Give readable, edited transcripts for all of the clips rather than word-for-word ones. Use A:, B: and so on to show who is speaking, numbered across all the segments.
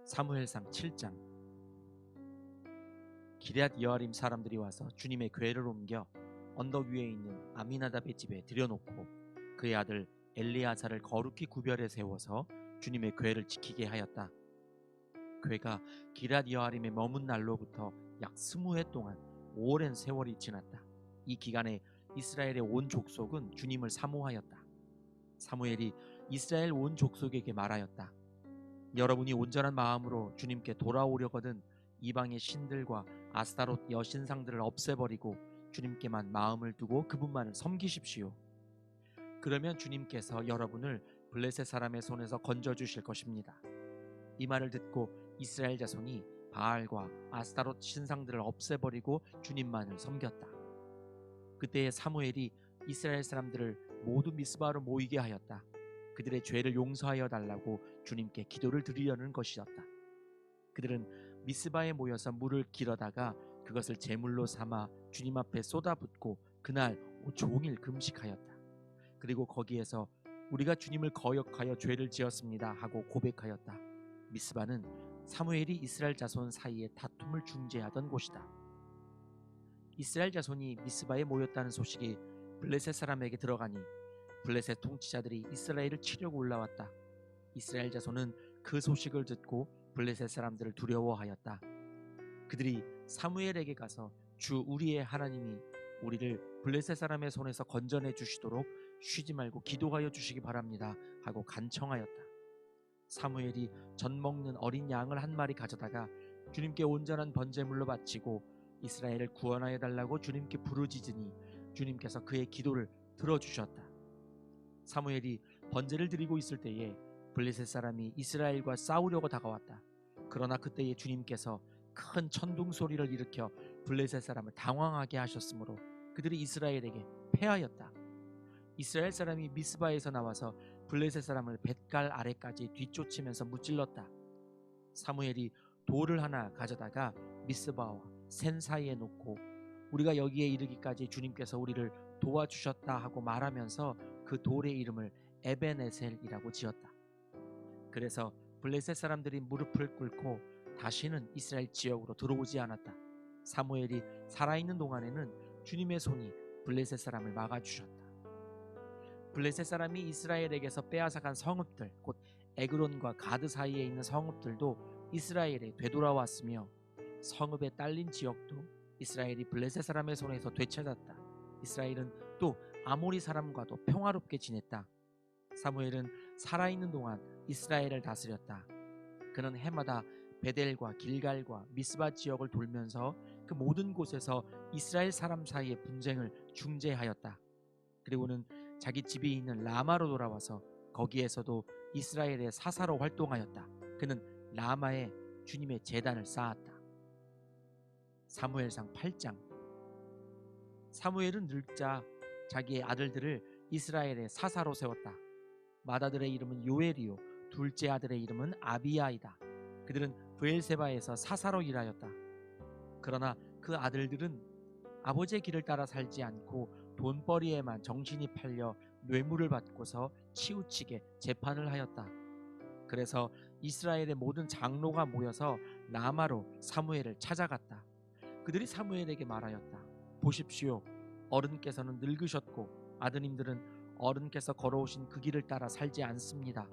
A: 사무엘상 7장. 기럇 여아림 사람들이 와서 주님의 궤를 옮겨 언덕 위에 있는 아미나답의 집에 들여놓고 그의 아들 엘리아사를 거룩히 구별해 세워서 주님의 궤를 지키게 하였다. 궤가 기럇 여아림에 머문 날로부터 약 20해 동안 오랜 세월이 지났다. 이 기간에 이스라엘의 온 족속은 주님을 사모하였다. 사무엘이 이스라엘 온 족속에게 말하였다. 여러분이 온전한 마음으로 주님께 돌아오려거든 이방의 신들과 아스타롯 여신상들을 없애버리고 주님께만 마음을 두고 그분만을 섬기십시오. 그러면 주님께서 여러분을 블레셋 사람의 손에서 건져주실 것입니다. 이 말을 듣고 이스라엘 자손이 바알과 아스타롯 신상들을 없애버리고 주님만을 섬겼다. 그때에 사무엘이 이스라엘 사람들을 모두 미스바로 모이게 하였다. 그들의 죄를 용서하여 달라고 주님께 기도를 드리려는 것이었다. 그들은 미스바에 모여서 물을 길어다가 그것을 제물로 삼아 주님 앞에 쏟아붓고 그날 종일 금식하였다. 그리고 거기에서 우리가 주님을 거역하여 죄를 지었습니다 하고 고백하였다. 미스바는 사무엘이 이스라엘 자손 사이에 다툼을 중재하던 곳이다. 이스라엘 자손이 미스바에 모였다는 소식이 블레셋 사람에게 들어가니 블레셋 통치자들이 이스라엘을 치려고 올라왔다. 이스라엘 자손은 그 소식을 듣고 블레셋 사람들을 두려워하였다. 그들이 사무엘에게 가서 주 우리의 하나님이 우리를 블레셋 사람의 손에서 건져내 주시도록 쉬지 말고 기도하여 주시기 바랍니다 하고 간청하였다. 사무엘이 젖 먹는 어린 양을 한 마리 가져다가 주님께 온전한 번제물로 바치고 이스라엘을 구원하여 달라고 주님께 부르짖으니 주님께서 그의 기도를 들어주셨다. 사무엘이 번제를 드리고 있을 때에 블레셋 사람이 이스라엘과 싸우려고 다가왔다. 그러나 그때에 주님께서 큰 천둥 소리를 일으켜 블레셋 사람을 당황하게 하셨으므로 그들이 이스라엘에게 패하였다. 이스라엘 사람이 미스바에서 나와서 블레셋 사람을 뱃갈 아래까지 뒤쫓으면서 무찔렀다. 사무엘이 돌을 하나 가져다가 미스바와 센 사이에 놓고 우리가 여기에 이르기까지 주님께서 우리를 도와주셨다 하고 말하면서 그 돌의 이름을 에벤에셀이라고 지었다. 그래서 블레셋 사람들이 무릎을 꿇고 다시는 이스라엘 지역으로 들어오지 않았다. 사무엘이 살아있는 동안에는 주님의 손이 블레셋 사람을 막아주셨다. 블레셋 사람이 이스라엘에게서 빼앗아간 성읍들, 곧 에그론과 가드 사이에 있는 성읍들도 이스라엘에 되돌아왔으며 성읍에 딸린 지역도 이스라엘이 블레셋 사람의 손에서 되찾았다. 이스라엘은 또 아모리 사람과도 평화롭게 지냈다. 사무엘은 살아있는 동안 이스라엘을 다스렸다. 그는 해마다 베델과 길갈과 미스바 지역을 돌면서 그 모든 곳에서 이스라엘 사람 사이의 분쟁을 중재하였다. 그리고는 자기 집이 있는 라마로 돌아와서 거기에서도 이스라엘의 사사로 활동하였다. 그는 라마에 주님의 제단을 쌓았다. 사무엘상 8장. 사무엘은 늙자 자기의 아들들을 이스라엘의 사사로 세웠다. 맏아들의 이름은 요엘이요 둘째 아들의 이름은 아비야이다. 그들은 브엘세바에서 사사로 일하였다. 그러나 그 아들들은 아버지의 길을 따라 살지 않고 돈벌이에만 정신이 팔려 뇌물을 받고서 치우치게 재판을 하였다. 그래서 이스라엘의 모든 장로가 모여서 라마로 사무엘을 찾아갔다. 그들이 사무엘에게 말하였다. 보십시오. 어른께서는 늙으셨고 아드님들은 어른께서 걸어오신 그 길을 따라 살지 않습니다.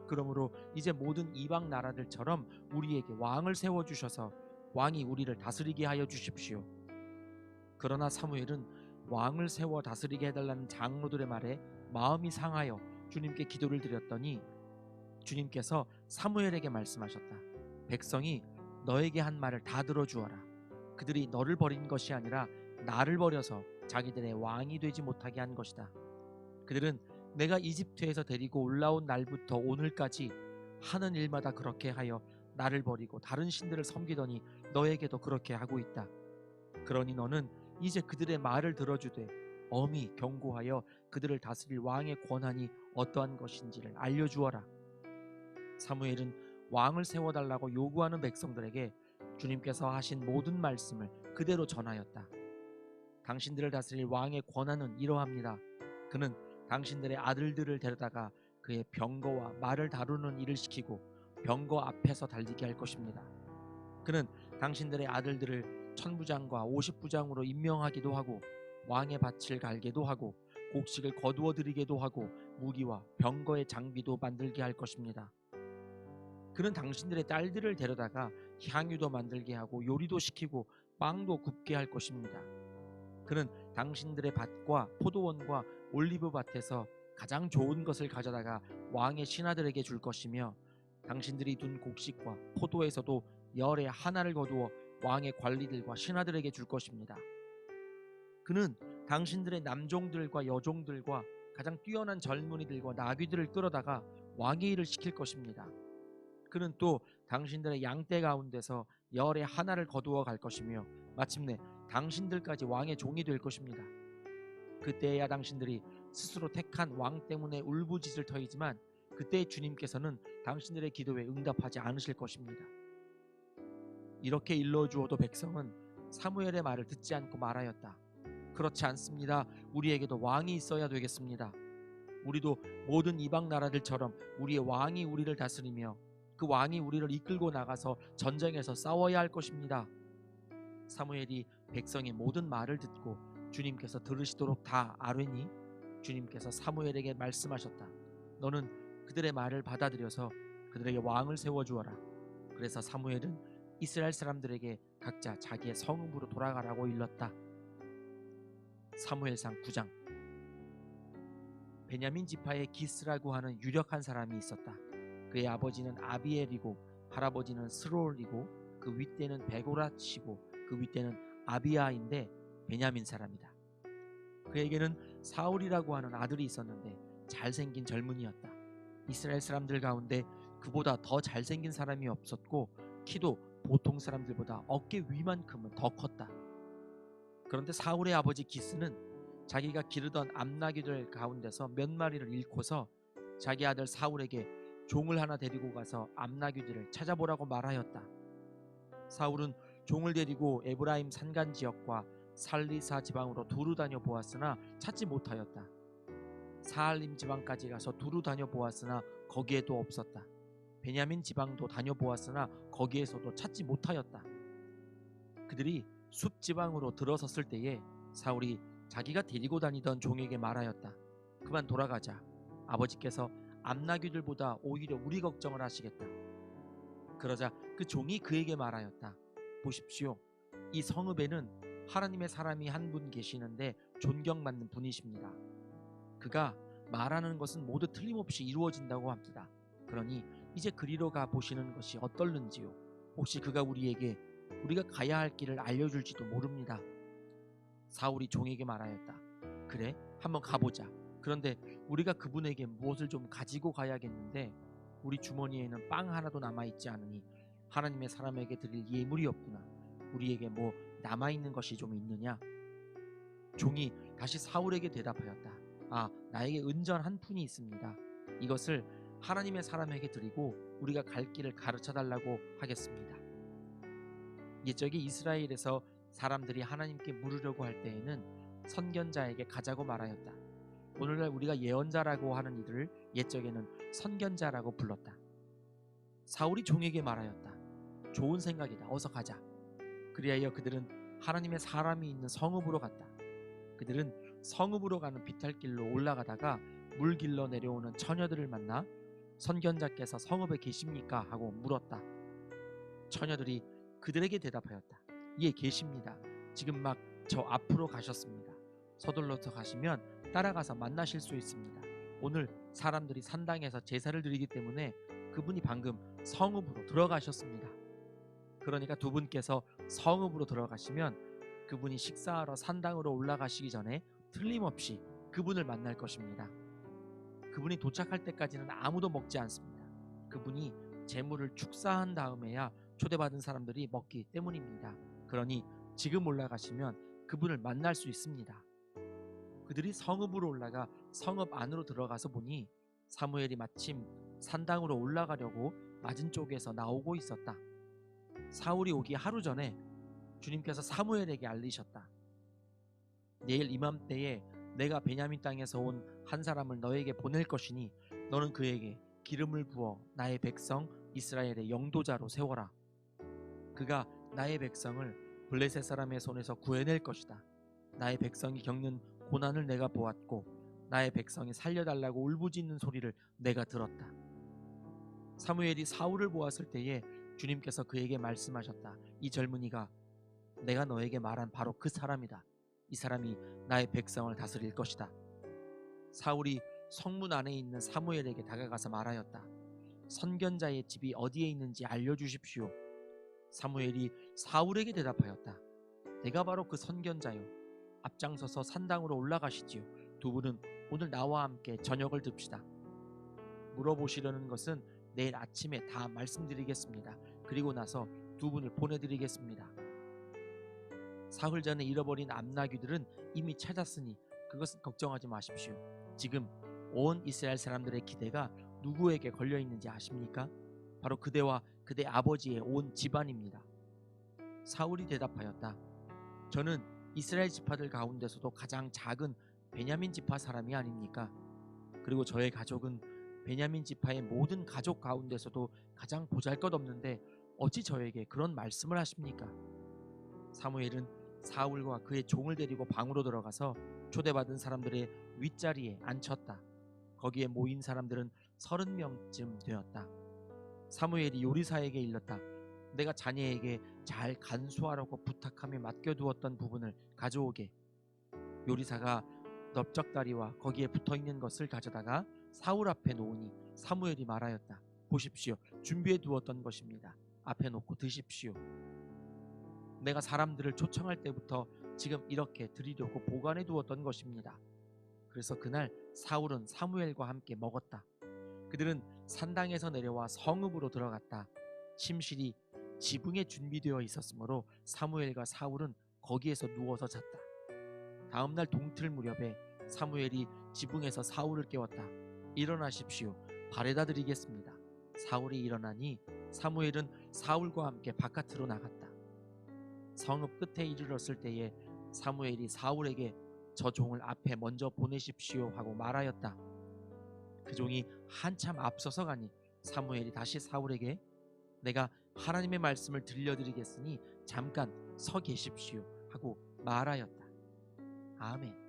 A: 그러므로 이제 모든 이방 나라들처럼 우리에게 왕을 세워주셔서 왕이 우리를 다스리게 하여 주십시오. 그러나 사무엘은 왕을 세워 다스리게 해달라는 장로들의 말에 마음이 상하여 주님께 기도를 드렸더니 주님께서 사무엘에게 말씀하셨다. 백성이 너에게 한 말을 다 들어주어라. 그들이 너를 버린 것이 아니라 나를 버려서 자기들의 왕이 되지 못하게 한 것이다. 그들은 내가 이집트에서 데리고 올라온 날부터 오늘까지 하는 일마다 그렇게 하여 나를 버리고 다른 신들을 섬기더니 너에게도 그렇게 하고 있다. 그러니 너는 이제 그들의 말을 들어주되 엄히 경고하여 그들을 다스릴 왕의 권한이 어떠한 것인지를 알려주어라. 사무엘은 왕을 세워달라고 요구하는 백성들에게 주님께서 하신 모든 말씀을 그대로 전하였다. 당신들을 다스릴 왕의 권한은 이러합니다. 그는 당신들의 아들들을 데려다가 그의 병거와 말을 다루는 일을 시키고 병거 앞에서 달리게 할 것입니다. 그는 당신들의 아들들을 천부장과 50부장으로 임명하기도 하고 왕의 밭을 갈게도 하고 곡식을 거두어 들이게도 하고 무기와 병거의 장비도 만들게 할 것입니다. 그는 당신들의 딸들을 데려다가 향유도 만들게 하고 요리도 시키고 빵도 굽게 할 것입니다. 그는 당신들의 밭과 포도원과 올리브 밭에서 가장 좋은 것을 가져다가 왕의 신하들에게 줄 것이며 당신들이 둔 곡식과 포도에서도 열의 하나를 거두어 왕의 관리들과 신하들에게 줄 것입니다. 그는 당신들의 남종들과 여종들과 가장 뛰어난 젊은이들과 나귀들을 끌어다가 왕의 일을 시킬 것입니다. 그는 또 당신들의 양떼 가운데서 열의 하나를 거두어 갈 것이며 마침내 당신들까지 왕의 종이 될 것입니다. 그때야 당신들이 스스로 택한 왕 때문에 울부짖을 터이지만 그때 주님께서는 당신들의 기도에 응답하지 않으실 것입니다. 이렇게 일러주어도 백성은 사무엘의 말을 듣지 않고 말하였다. 그렇지 않습니다. 우리에게도 왕이 있어야 되겠습니다. 우리도 모든 이방 나라들처럼 우리의 왕이 우리를 다스리며 그 왕이 우리를 이끌고 나가서 전쟁에서 싸워야 할 것입니다. 사무엘이 백성의 모든 말을 듣고 주님께서 들으시도록 다 아뢰니 주님께서 사무엘에게 말씀하셨다. 너는 그들의 말을 받아들여서 그들에게 왕을 세워주어라. 그래서 사무엘은 이스라엘 사람들에게 각자 자기의 성읍으로 돌아가라고 일렀다. 사무엘상 9장. 베냐민 지파에 기스라고 하는 유력한 사람이 있었다. 그의 아버지는 아비엘이고 할아버지는 스롤이고 그 윗대는 베고라치고 그 윗대는 아비아인데 베냐민 사람이다. 그에게는 사울이라고 하는 아들이 있었는데 잘생긴 젊은이였다. 이스라엘 사람들 가운데 그보다 더 잘생긴 사람이 없었고 키도 보통 사람들보다 어깨 위만큼은 더 컸다. 그런데 사울의 아버지 기스는 자기가 기르던 암나귀들 가운데서 몇 마리를 잃고서 자기 아들 사울에게 종을 하나 데리고 가서 암나귀들을 찾아보라고 말하였다. 사울은 종을 데리고 에브라임 산간 지역과 살리사 지방으로 두루 다녀 보았으나 찾지 못하였다. 사알림 지방까지 가서 두루 다녀 보았으나 거기에도 없었다. 베냐민 지방도 다녀 보았으나 거기에서도 찾지 못하였다. 그들이 숲 지방으로 들어섰을 때에 사울이 자기가 데리고 다니던 종에게 말하였다. 그만 돌아가자. 아버지께서 암나귀들보다 오히려 우리 걱정을 하시겠다. 그러자 그 종이 그에게 말하였다. 보십시오. 이 성읍에는 하나님의 사람이 한 분 계시는데 존경받는 분이십니다. 그가 말하는 것은 모두 틀림없이 이루어진다고 합니다. 그러니 이제 그리로 가 보시는 것이 어떨는지요. 혹시 그가 우리에게 우리가 가야 할 길을 알려줄지도 모릅니다. 사울이 종에게 말하였다. 그래, 한번 가보자. 그런데 우리가 그분에게 무엇을 좀 가지고 가야겠는데 우리 주머니에는 빵 하나도 남아있지 않으니 하나님의 사람에게 드릴 예물이 없구나. 우리에게 뭐 남아있는 것이 좀 있느냐? 종이 다시 사울에게 대답하였다. 아, 나에게 은전 한 푼이 있습니다. 이것을 하나님의 사람에게 드리고 우리가 갈 길을 가르쳐달라고 하겠습니다. 옛적에 이스라엘에서 사람들이 하나님께 물으려고 할 때에는 선견자에게 가자고 말하였다. 오늘날 우리가 예언자라고 하는 이들을 옛적에는 선견자라고 불렀다. 사울이 종에게 말하였다. 좋은 생각이다. 어서 가자. 그리하여 그들은 하나님의 사람이 있는 성읍으로 갔다. 그들은 성읍으로 가는 비탈길로 올라가다가 물 길러 내려오는 처녀들을 만나 선견자께서 성읍에 계십니까? 하고 물었다. 처녀들이 그들에게 대답하였다. 예, 계십니다. 지금 막 저 앞으로 가셨습니다. 서둘러서 가시면 따라가서 만나실 수 있습니다. 오늘 사람들이 산당에서 제사를 드리기 때문에 그분이 방금 성읍으로 들어가셨습니다. 그러니까 두 분께서 성읍으로 들어가시면 그분이 식사하러 산당으로 올라가시기 전에 틀림없이 그분을 만날 것입니다. 그분이 도착할 때까지는 아무도 먹지 않습니다. 그분이 제물을 축사한 다음에야 초대받은 사람들이 먹기 때문입니다. 그러니 지금 올라가시면 그분을 만날 수 있습니다. 그들이 성읍으로 올라가 성읍 안으로 들어가서 보니 사무엘이 마침 산당으로 올라가려고 맞은 쪽에서 나오고 있었다. 사울이 오기 하루 전에 주님께서 사무엘에게 알리셨다. 내일 이맘때에 내가 베냐민 땅에서 온 한 사람을 너에게 보낼 것이니 너는 그에게 기름을 부어 나의 백성 이스라엘의 영도자로 세워라. 그가 나의 백성을 블레셋 사람의 손에서 구해낼 것이다. 나의 백성이 겪는 고난을 내가 보았고 나의 백성이 살려달라고 울부짖는 소리를 내가 들었다. 사무엘이 사울을 보았을 때에 주님께서 그에게 말씀하셨다. 이 젊은이가 내가 너에게 말한 바로 그 사람이다. 이 사람이 나의 백성을 다스릴 것이다. 사울이 성문 안에 있는 사무엘에게 다가가서 말하였다. 선견자의 집이 어디에 있는지 알려주십시오. 사무엘이 사울에게 대답하였다. 내가 바로 그 선견자요. 앞장서서 산당으로 올라가시지요. 두 분은 오늘 나와 함께 저녁을 듭시다. 물어보시려는 것은 내일 아침에 다 말씀드리겠습니다. 그리고 나서 두 분을 보내드리겠습니다. 사흘 전에 잃어버린 암나귀들은 이미 찾았으니 그것은 걱정하지 마십시오. 지금 온 이스라엘 사람들의 기대가 누구에게 걸려 있는지 아십니까? 바로 그대와 그대 아버지의 온 집안입니다. 사울이 대답하였다. 저는 이스라엘 지파들 가운데서도 가장 작은 베냐민 지파 사람이 아닙니까? 그리고 저의 가족은 베냐민 지파의 모든 가족 가운데서도 가장 보잘것없는데 어찌 저에게 그런 말씀을 하십니까? 사무엘은 사울과 그의 종을 데리고 방으로 들어가서 초대받은 사람들의 윗자리에 앉혔다. 거기에 모인 사람들은 30명쯤 되었다. 사무엘이 요리사에게 일렀다. 내가 자네에게 잘 간수하라고 부탁하며 맡겨두었던 부분을 가져오게. 요리사가 넓적다리와 거기에 붙어있는 것을 가져다가 사울 앞에 놓으니 사무엘이 말하였다. 보십시오. 준비해 두었던 것입니다. 앞에 놓고 드십시오. 내가 사람들을 초청할 때부터 지금 이렇게 드리려고 보관해 두었던 것입니다. 그래서 그날 사울은 사무엘과 함께 먹었다. 그들은 산당에서 내려와 성읍으로 들어갔다. 침실이 지붕에 준비되어 있었으므로 사무엘과 사울은 거기에서 누워서 잤다. 다음날 동틀 무렵에 사무엘이 지붕에서 사울을 깨웠다. 일어나십시오. 발에다 드리겠습니다. 사울이 일어나니 사무엘은 사울과 함께 바깥으로 나갔다. 성읍 끝에 이르렀을 때에 사무엘이 사울에게 저 종을 앞에 먼저 보내십시오 하고 말하였다. 그 종이 한참 앞서서 가니 사무엘이 다시 사울에게 내가 하나님의 말씀을 들려드리겠으니 잠깐 서 계십시오 하고 말하였다. 아멘.